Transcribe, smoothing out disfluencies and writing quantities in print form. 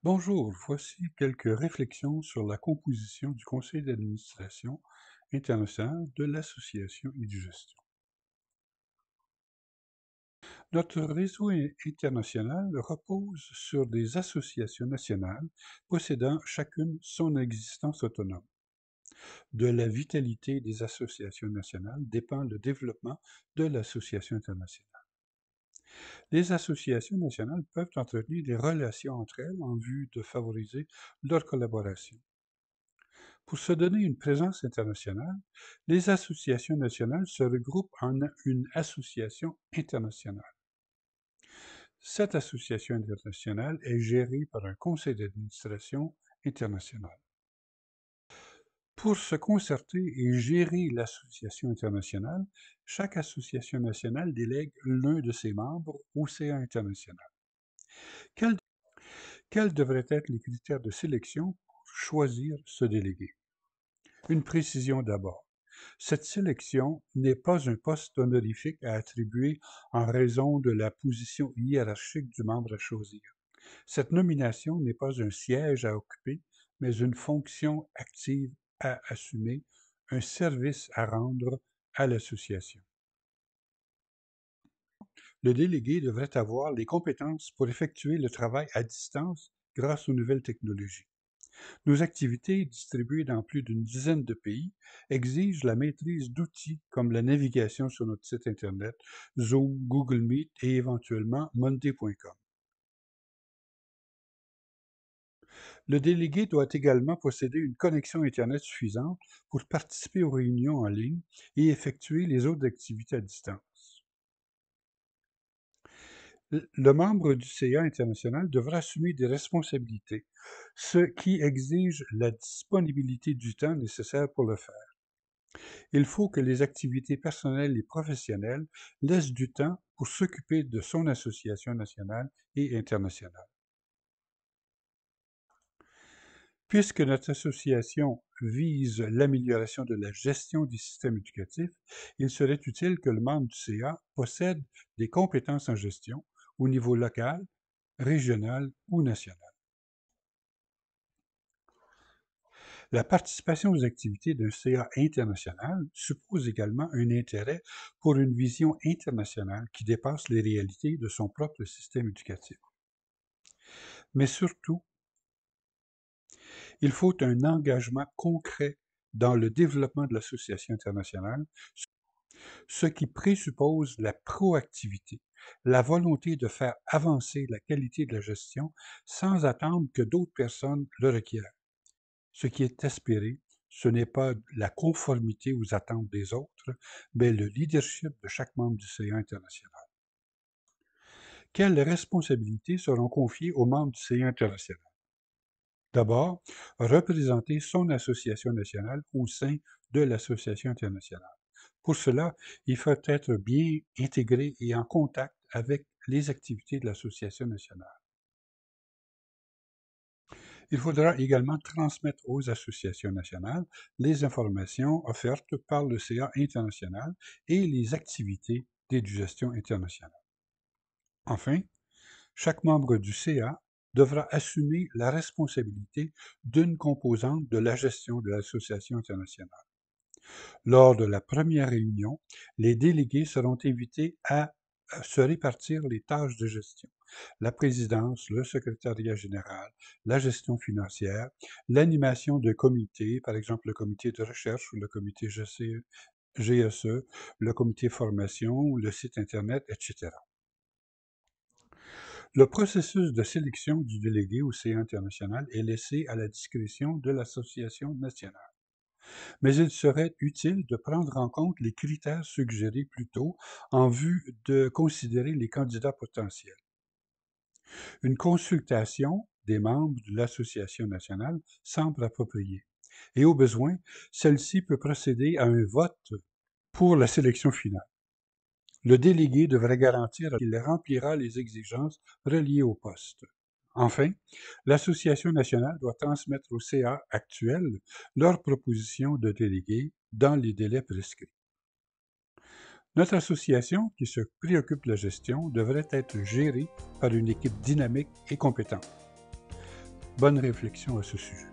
Bonjour, voici quelques réflexions sur la composition du conseil d'administration international de l'association Édugestion. Notre réseau international repose sur des associations nationales possédant chacune son existence autonome. De la vitalité des associations nationales dépend le développement de l'association internationale. Les associations nationales peuvent entretenir des relations entre elles en vue de favoriser leur collaboration. Pour se donner une présence internationale, les associations nationales se regroupent en une association internationale. Cette association internationale est gérée par un conseil d'administration international. Pour se concerter et gérer l'association internationale, chaque association nationale délègue l'un de ses membres au CA international. Quels, quels devraient être les critères de sélection pour choisir ce délégué? Une précision d'abord. Cette sélection n'est pas un poste honorifique à attribuer en raison de la position hiérarchique du membre à choisir. Cette nomination n'est pas un siège à occuper, mais une fonction active à assumer, un service à rendre à l'association. Le délégué devrait avoir les compétences pour effectuer le travail à distance grâce aux nouvelles technologies. Nos activités, distribuées dans plus d'une dizaine de pays, exigent la maîtrise d'outils comme la navigation sur notre site Internet, Zoom, Google Meet et éventuellement Monday.com. Le délégué doit également posséder une connexion Internet suffisante pour participer aux réunions en ligne et effectuer les autres activités à distance. Le membre du CA international devra assumer des responsabilités, ce qui exige la disponibilité du temps nécessaire pour le faire. Il faut que les activités personnelles et professionnelles laissent du temps pour s'occuper de son association nationale et internationale. Puisque notre association vise l'amélioration de la gestion des systèmes éducatifs, il serait utile que le membre du CA possède des compétences en gestion au niveau local, régional ou national. La participation aux activités d'un CA international suppose également un intérêt pour une vision internationale qui dépasse les réalités de son propre système éducatif. Mais surtout, il faut un engagement concret dans le développement de l'association internationale, ce qui présuppose la proactivité, la volonté de faire avancer la qualité de la gestion sans attendre que d'autres personnes le requièrent. Ce qui est espéré, ce n'est pas la conformité aux attentes des autres, mais le leadership de chaque membre du CA international. Quelles responsabilités seront confiées aux membres du CA international? D'abord, représenter son association nationale au sein de l'association internationale. Pour cela, il faut être bien intégré et en contact avec les activités de l'association nationale. Il faudra également transmettre aux associations nationales les informations offertes par le CA international et les activités d'éducation internationale. Enfin, chaque membre du CA devra assumer la responsabilité d'une composante de la gestion de l'association internationale. Lors de la première réunion, les délégués seront invités à se répartir les tâches de gestion. La présidence, le secrétariat général, la gestion financière, l'animation de comités, par exemple le comité de recherche ou le comité GSE, le comité formation, le site Internet, etc. Le processus de sélection du délégué au CA international est laissé à la discrétion de l'association nationale. Mais il serait utile de prendre en compte les critères suggérés plus tôt en vue de considérer les candidats potentiels. Une consultation des membres de l'association nationale semble appropriée et au besoin, celle-ci peut procéder à un vote pour la sélection finale. Le délégué devrait garantir qu'il remplira les exigences reliées au poste. Enfin, l'association nationale doit transmettre au CA actuel leurs propositions de délégués dans les délais prescrits. Notre association, qui se préoccupe de la gestion, devrait être gérée par une équipe dynamique et compétente. Bonne réflexion à ce sujet.